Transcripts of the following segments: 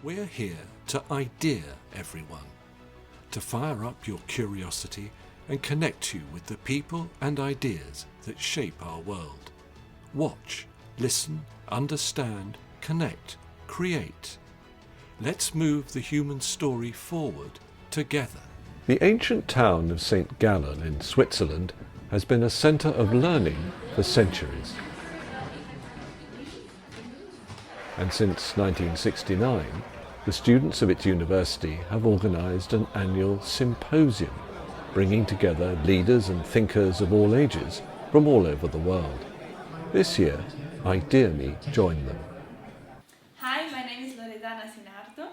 We're here to idea everyone, to fire up your curiosity and connect you with the people and ideas that shape our world. Watch, listen, understand, connect, create. Let's move the human story forward together. The ancient town of St. Gallen in Switzerland has been a centre of learning for centuries. And since 1969, the students of its university have organised an annual symposium, bringing together leaders and thinkers of all ages from all over the world. This year, ideaXme joined them. Hi, my name is Loredana Sinardo,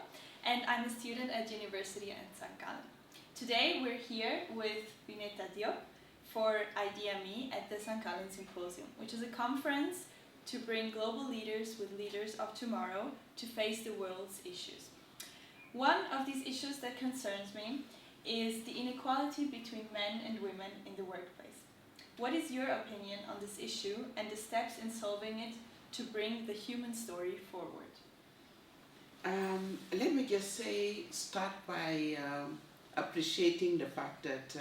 and I'm a student at University in St. Gallen. Today we're here with Bineta Diop for ideaXme at the St. Gallen Symposium, which is a conference to bring global leaders with leaders of tomorrow to face the world's issues. One of these issues that concerns me is the inequality between men and women in the workplace. What is your opinion on this issue and the steps in solving it to bring the human story forward? Let me just start by appreciating the fact that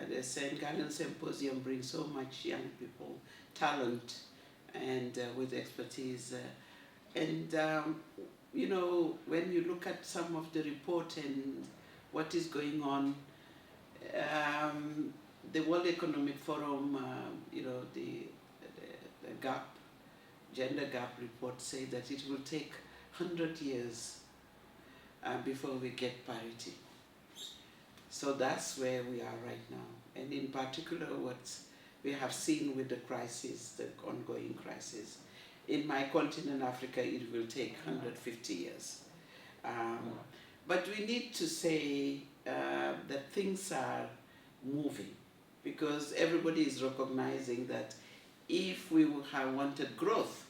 the St. Gallen Symposium brings so much young people, talent, and with expertise. You know, when you look at some of the report and what is going on, the World Economic Forum, the gender gap report say that it will take 100 years before we get parity. So that's where we are right now. And in particular, what we have seen with the crisis, the ongoing crisis. In my continent, Africa, it will take 150 years. But we need to say that things are moving, because everybody is recognizing that if we have wanted growth,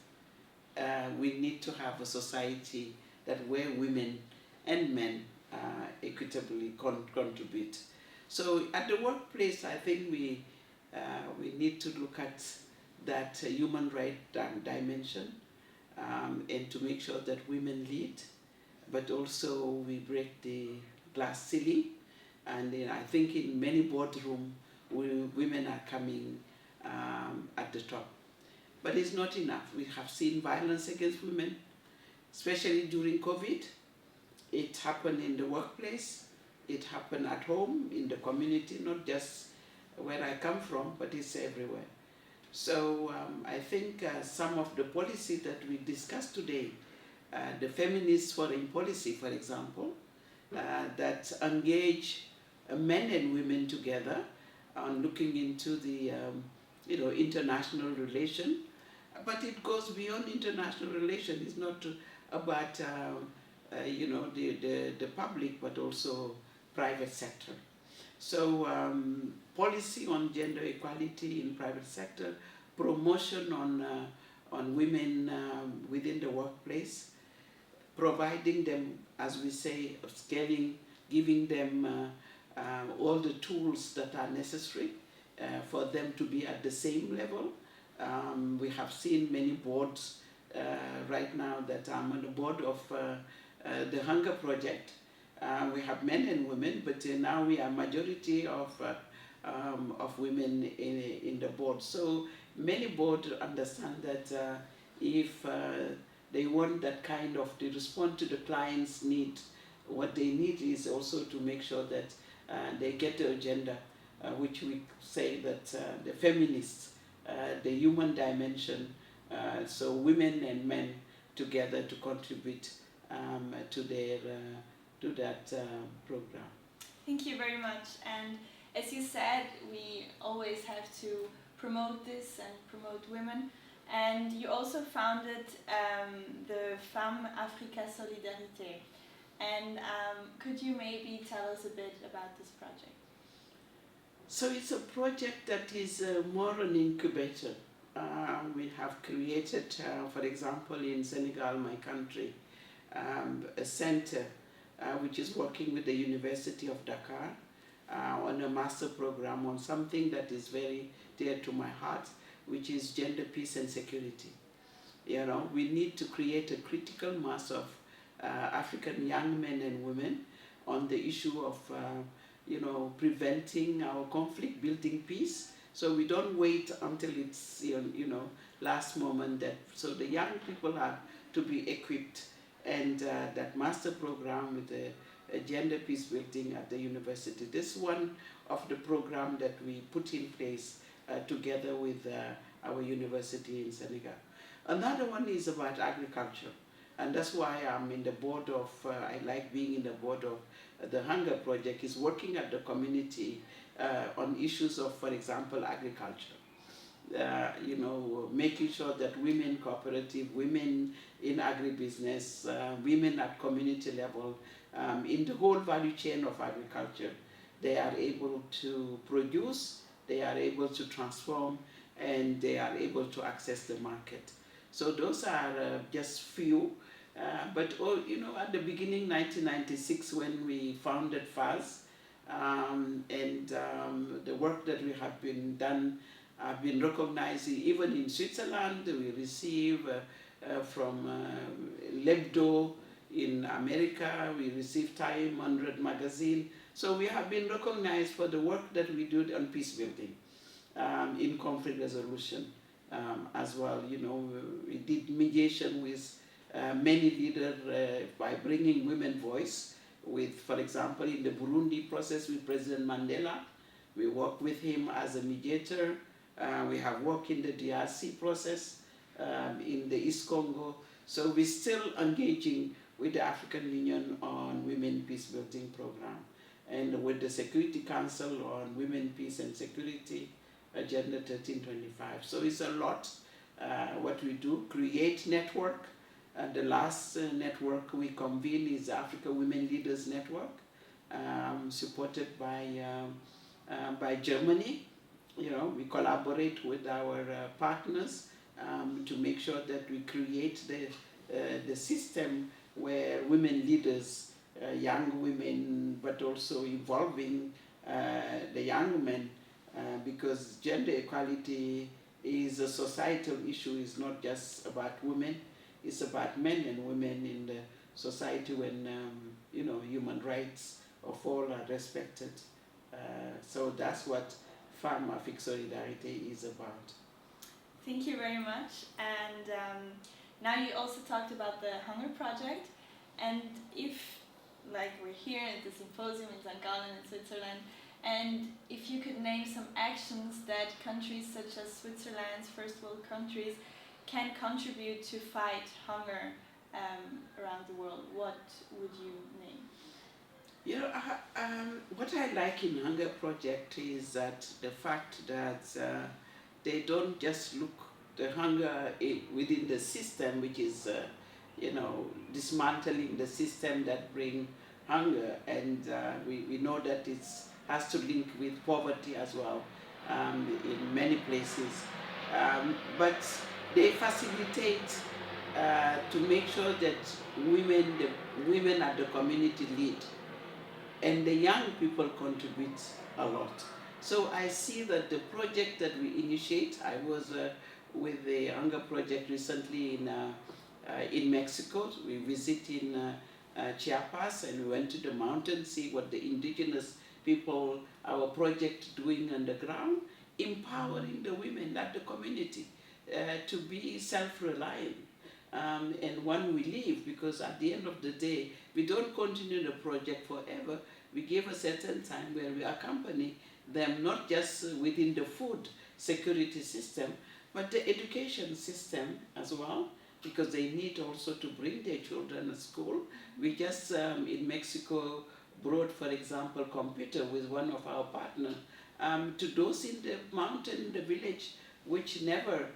we need to have a society that where women and men equitably contribute. So at the workplace, I think we need to look at that human right dimension and to make sure that women lead, but also we break the glass ceiling. And I think in many boardrooms, women are coming at the top. But it's not enough. We have seen violence against women, especially during COVID. It happened in the workplace. It happened at home, in the community, not just where I come from, but it's everywhere. So I think some of the policy that we discussed today, the feminist foreign policy, for example, that engage men and women together on looking into the international relation, but it goes beyond international relation. It's not about the public, but also private sector. So policy on gender equality in private sector, promotion on women within the workplace, providing them, as we say, scaling, giving them all the tools that are necessary for them to be at the same level. We have seen many boards right now that I'm on the board of the Hunger Project. We have men and women, but now we are majority of women in the board. So many boards understand that if they want that kind of to respond to the client's need, what they need is also to make sure that they get the agenda, which we say that the feminists, the human dimension, so women and men together to contribute to that program. Thank you very much. And as you said, we always have to promote this and promote women. And you also founded the Femmes Africa Solidarité. And could you maybe tell us a bit about this project? So it's a project that is more an incubator. We have created, for example, in Senegal, my country, a center which is working with the University of Dakar on a master program on something that is very dear to my heart, which is gender, peace and security. You know, we need to create a critical mass of African young men and women on the issue of preventing our conflict, building peace. So we don't wait until it's last moment. So the young people have to be equipped, and that master program with the gender peace building at the university. This is one of the program that we put in place together with our university in Senegal. Another one is about agriculture, and that's why I'm in the board of, I like being in the board of the Hunger Project, is working at the community on issues of, for example, agriculture. Making sure that women cooperative, women in agribusiness, women at community level, in the whole value chain of agriculture, they are able to produce, they are able to transform, and they are able to access the market. So those are just few. But at the beginning, 1996, when we founded FAS, the work that we have been done have been recognized. Even in Switzerland, we receive from Lebdo in America, we receive Time 100 magazine. So we have been recognized for the work that we do on peace building, in conflict resolution as well. We did mediation with many leaders by bringing women voice. With, for example, in the Burundi process with President Mandela, we worked with him as a mediator. We have worked in the DRC process, in the East Congo. So we're still engaging with the African Union on Women Peace Building Program, and with the Security Council on Women, Peace and Security, Agenda 1325. So it's a lot what we do, create network. The last network we convened is the Africa Women Leaders Network, supported by Germany. We collaborate with our partners to make sure that we create the system where women leaders, young women, but also involving the young men, because gender equality is a societal issue. It's not just about women, it's about men and women in the society when human rights of all are respected. So that's what Femmes Afrique Solidarité is about. Thank you very much. And now you also talked about the Hunger Project, and if, like, we're here at the symposium in St. Gallen in Switzerland, and if you could name some actions that countries such as Switzerland's first world countries can contribute to fight hunger around the world, what would you name? What I like in Hunger Project is that the fact that they don't just look the hunger within the system, which is dismantling the system that bring hunger, and we know that it has to link with poverty as well in many places, but they facilitate to make sure that the women at the community lead, and the young people contribute a lot. So I see that the project that we initiate, I was with the Hunger Project recently in Mexico. We visited Chiapas, and we went to the mountains, see what the indigenous people, our project doing on the ground, empowering the women at the community to be self-reliant. And when we leave, because at the end of the day, we don't continue the project forever. We give a certain time where we accompany them, not just within the food security system, but the education system as well, because they need also to bring their children to school. We just, in Mexico, brought, for example, computer with one of our partners to those in the mountain, the village, which never,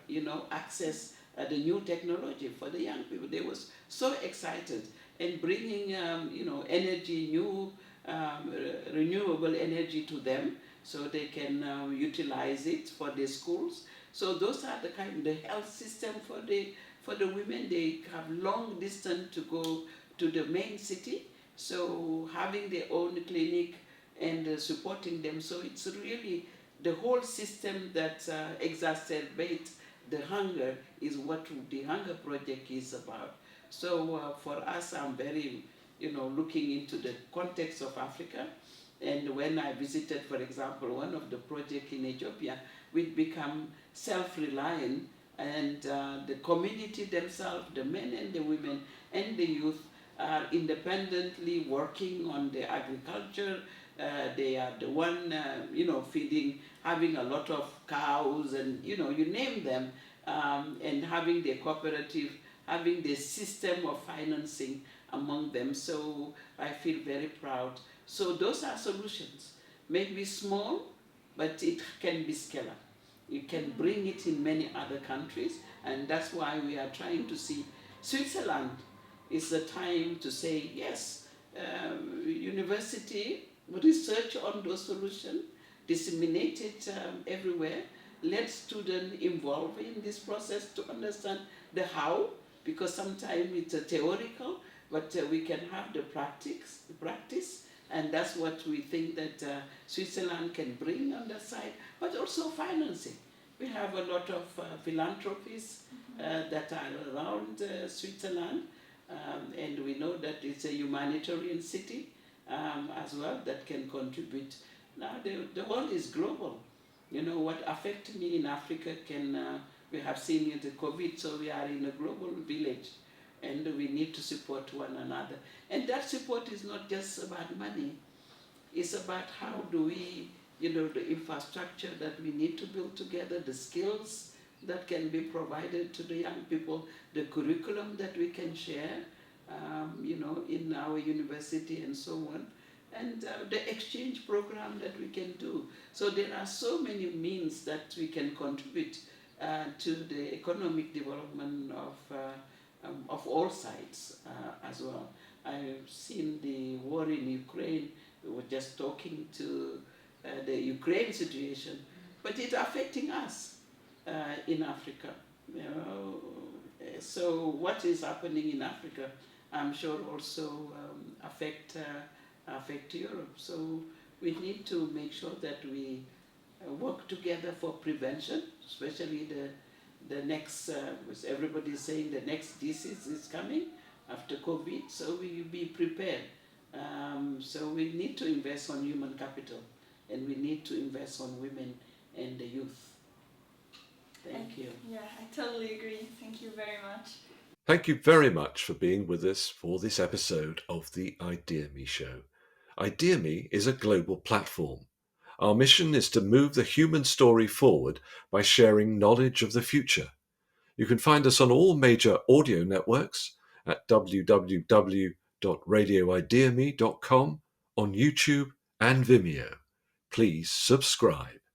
access the new technology for the young people. They was so excited, and bringing, energy, new renewable energy to them, so they can utilize it for their schools. So those are the health system for the women. They have long distance to go to the main city, so having their own clinic and supporting them. So it's really the whole system that exacerbates the hunger is what the Hunger Project is about. So for us, I'm very, looking into the context of Africa. And when I visited, for example, one of the projects in Ethiopia, we'd become self-reliant, and the community themselves, the men and the women and the youth, are independently working on the agriculture. They are the one, feeding, having a lot of cows, and you name them, and having the cooperative, having the system of financing among them. So I feel very proud. So those are solutions. Maybe small, but it can be scalar. You can bring it in many other countries, and that's why we are trying to see Switzerland is the time to say yes. University research on those solutions, disseminate it everywhere. Let students involved in this process to understand the how, because sometimes it's theoretical, but we can have the practice, and that's what we think that Switzerland can bring on that side, but also financing. We have a lot of philanthropies that are around Switzerland, and we know that it's a humanitarian city as well that can contribute. Now the world is global. What affects me in Africa we have seen in the COVID, so we are in a global village, and we need to support one another. And that support is not just about money. It's about how do we, the infrastructure that we need to build together, the skills that can be provided to the young people, the curriculum that we can share, in our university and so on, and the exchange program that we can do. So there are so many means that we can contribute to the economic development of all sides as well. I've seen the war in Ukraine. We were just talking to the Ukraine situation, but it's affecting us in Africa. So what is happening in Africa, I'm sure also affect Europe. So we need to make sure that we work together for prevention, especially the next, everybody is saying the next disease is coming after COVID, so we be prepared. So we need to invest on human capital, and we need to invest on women and the youth. Thank you. Yeah, I totally agree. Thank you very much. Thank you very much for being with us for this episode of the ideaXme show. ideaXme is a global platform. Our mission is to move the human story forward by sharing knowledge of the future. You can find us on all major audio networks at www.radioideaXme.com, on YouTube and Vimeo. Please subscribe.